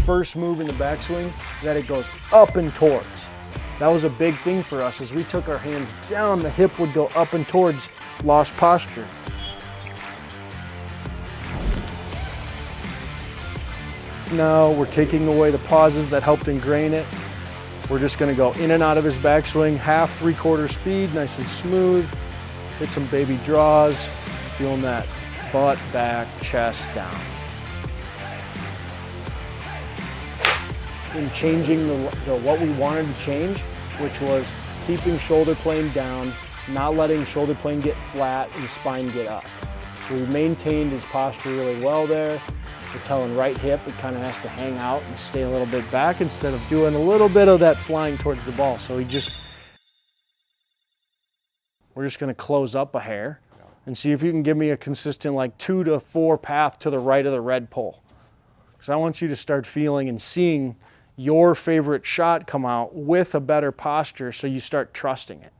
first move in the backswing, that it goes up and towards. That was a big thing for us. As we took our hands down, the hip would go up and towards, lost posture. Now we're taking away the pauses that helped ingrain it. We're just gonna go in and out of his backswing, half, 3/4 speed, nice and smooth. Hit some baby draws, feeling that butt, back, chest down. In changing what we wanted to change, which was keeping shoulder plane down, not letting shoulder plane get flat and spine get up. So we maintained his posture really well there. We're telling right hip, it kind of has to hang out and stay a little bit back instead of doing a little bit of that flying towards the ball. So we're just gonna close up a hair and see if you can give me a consistent like 2 to 4 path to the right of the red pole. Because I want you to start feeling and seeing your favorite shot come out with a better posture so you start trusting it.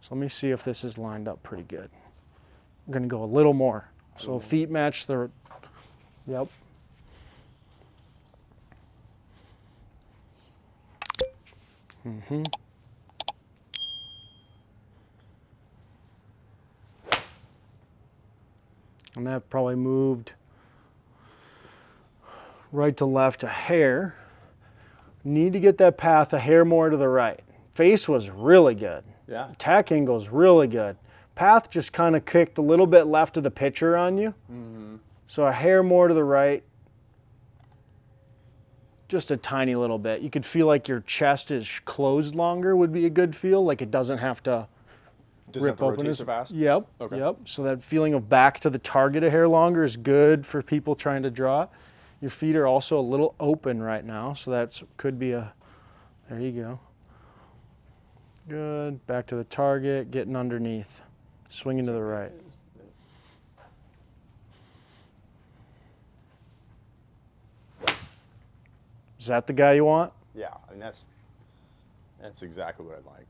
So let me see if this is lined up pretty good. I'm gonna go a little more. So feet match the, yep. Mm-hmm. And that probably moved right to left a hair. Need to get that path a hair more to the right. Face was really good. Yeah. Attack angle's really good. Path just kind of kicked a little bit left of the pitcher on you. Mm-hmm. So a hair more to the right. Just a tiny little bit. You could feel like your chest is closed longer would be a good feel. Like it doesn't have to rip open rotate so fast? Yep. Okay. Yep. So that feeling of back to the target a hair longer is good for people trying to draw. Your feet are also a little open right now, so that could be a, there you go. Good, back to the target, getting underneath, swinging to the right. Is that the guy you want? Yeah, I mean that's exactly what I'd like.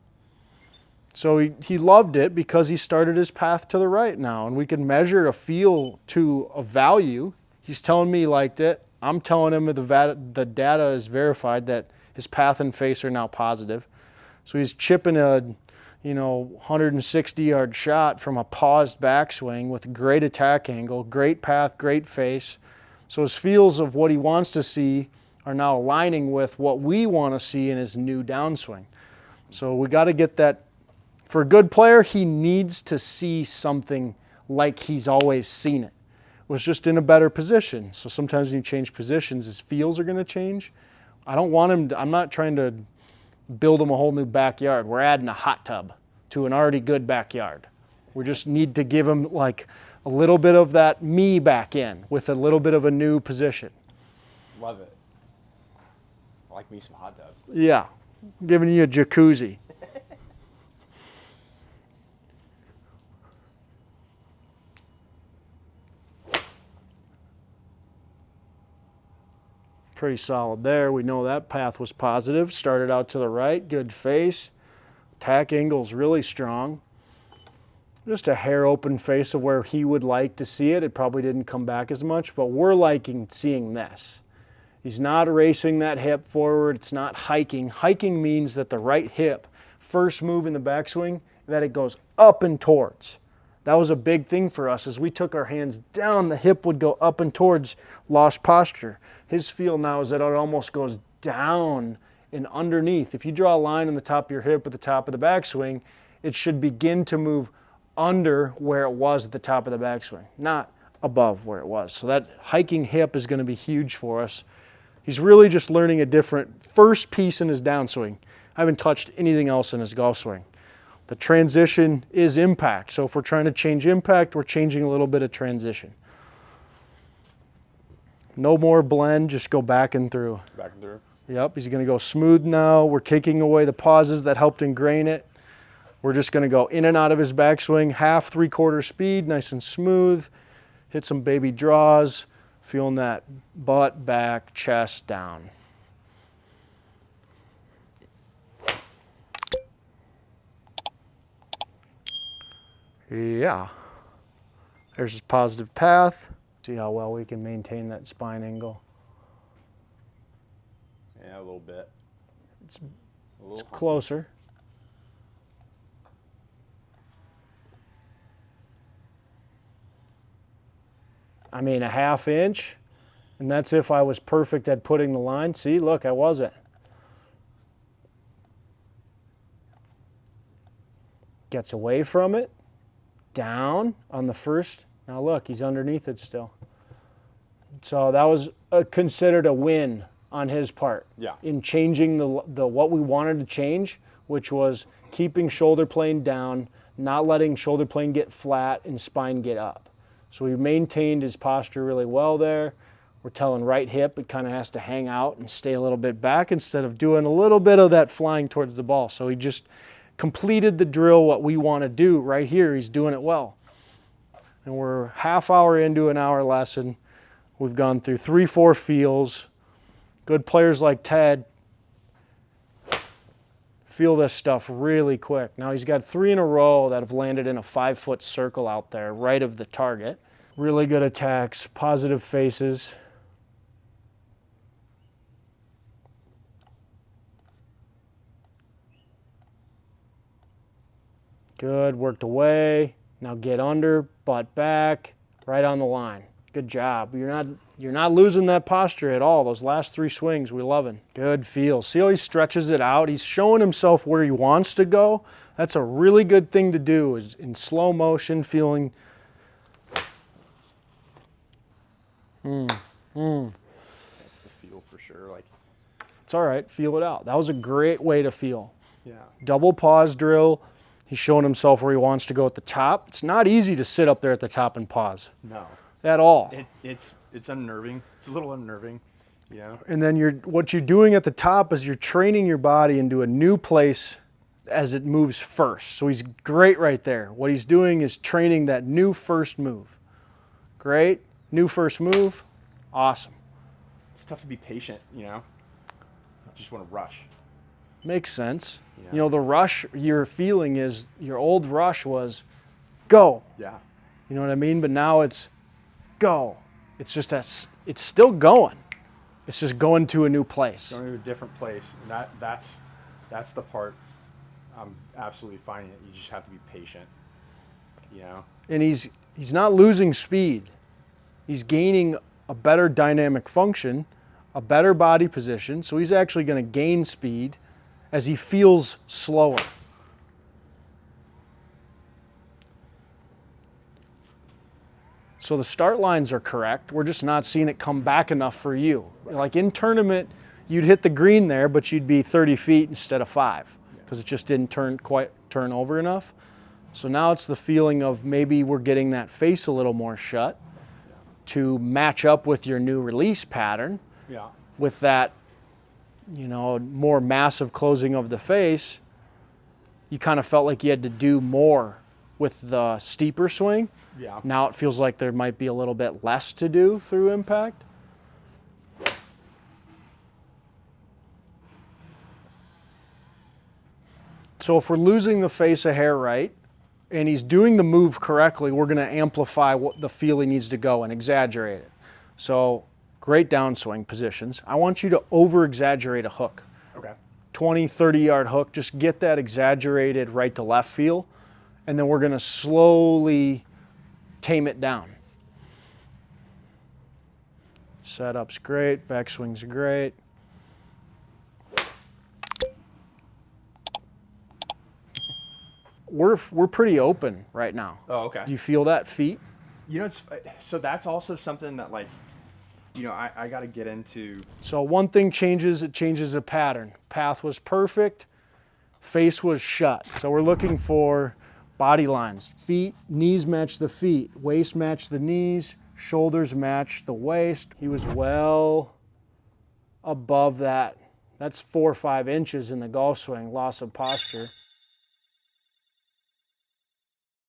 So he loved it because he started his path to the right now, and we can measure a feel to a value. He's telling me he liked it. I'm telling him the data is verified that his path and face are now positive. So he's chipping a 160-yard shot from a paused backswing with great attack angle, great path, great face. So his feels of what he wants to see are now aligning with what we want to see in his new downswing. So we got to get that. For a good player, he needs to see something like he's always seen it. Was just in a better position. So sometimes when you change positions, his feels are going to change. I don't want him to, I'm not trying to build him a whole new backyard. We're adding a hot tub to an already good backyard. We just need to give him like a little bit of that me back in with a little bit of a new position. Love it. I like me some hot tubs. Yeah, giving you a jacuzzi. Pretty solid there. We know that path was positive. Started out to the right, good face. Attack angle's really strong. Just a hair open face of where he would like to see it. It probably didn't come back as much, but we're liking seeing this. He's not racing that hip forward. It's not hiking. Hiking means that the right hip, first move in the backswing, that it goes up and towards. That was a big thing for us. As we took our hands down, the hip would go up and towards, lost posture. His feel now is that it almost goes down and underneath. If you draw a line on the top of your hip at the top of the backswing, it should begin to move under where it was at the top of the backswing, not above where it was. So that hiking hip is going to be huge for us. He's really just learning a different first piece in his downswing. I haven't touched anything else in his golf swing. The transition is impact. So if we're trying to change impact, we're changing a little bit of transition. No more blend, just go back and through. Back and through. Yep, he's going to go smooth now. We're taking away the pauses that helped ingrain it. We're just going to go in and out of his backswing, half, 3/4 speed, nice and smooth. Hit some baby draws, feeling that butt, back, chest down. Yeah, there's his positive path. See how well we can maintain that spine angle. Yeah, a little bit. It's A little humpy. closer. I mean, a ½ inch, and that's if I was perfect at putting the line. See, look, I wasn't. Gets away from it, down on the first. Now look, he's underneath it still. So that was considered a win on his part. Yeah. In changing the what we wanted to change, which was keeping shoulder plane down, not letting shoulder plane get flat and spine get up. So we maintained his posture really well there. We're telling right hip it kind of has to hang out and stay a little bit back instead of doing a little bit of that flying towards the ball. So he just completed the drill what we want to do right here. He's doing it well. And we're ½ hour into an hour lesson. We've gone through 3-4 feels. Good players like Ted feel this stuff really quick. Now he's got 3 in a row that have landed in a 5-foot circle out there, right of the target. Really good attacks, positive faces. Good, worked away. Now get under, butt back, right on the line. Good job. You're not losing that posture at all. Those last 3 swings, we loving. Good feel. See how he stretches it out? He's showing himself where he wants to go. That's a really good thing to do, is in slow motion, feeling. That's the feel for sure. Like, It's all right. Feel it out. That was a great way to feel. yeah. Double pause drill. He's showing himself where he wants to go at the top. It's not easy to sit up there at the top and pause No. at all. It's unnerving. It's a little unnerving, you know. And then what you're doing at the top is you're training your body into a new place as it moves first. So he's great right there. What he's doing is training that new first move. Great. New first move. Awesome. It's tough to be patient, you know. I just want to rush. Makes sense. Yeah. You know, the rush you're feeling is, your old rush was go. Yeah. You know what I mean? But now it's go. It's just it's still going. It's just going to a new place. Going to a different place, and that's the part I'm absolutely finding that you just have to be patient, you know. And he's not losing speed. He's gaining a better dynamic function, a better body position. So he's actually going to gain speed as he feels slower. So the start lines are correct. We're just not seeing it come back enough for you. Like in tournament, you'd hit the green there, but you'd be 30 feet instead of 5 because it just didn't turn over enough. So now it's the feeling of maybe we're getting that face a little more shut to match up with your new release pattern. Yeah. With that, you know, more massive closing of the face, you kind of felt like you had to do more with the steeper swing. Yeah. Now it feels like there might be a little bit less to do through impact. So if we're losing the face a hair right, and he's doing the move correctly, we're going to amplify what the feel he needs to go and exaggerate it. So great downswing positions. I want you to over-exaggerate a hook. Okay. 20, 30-yard hook. Just get that exaggerated right to left feel, and then we're going to slowly tame it down. Setup's great. Backswing's great. We're pretty open right now. Oh, okay. Do you feel that feet? You know, so that's also something that, like, you know, I got to get into. So one thing changes, it changes the pattern. Path was perfect, face was shut. So we're looking for body lines. Feet, knees match the feet, waist match the knees, shoulders match the waist. He was well above that. That's 4 or 5 inches in the golf swing, loss of posture.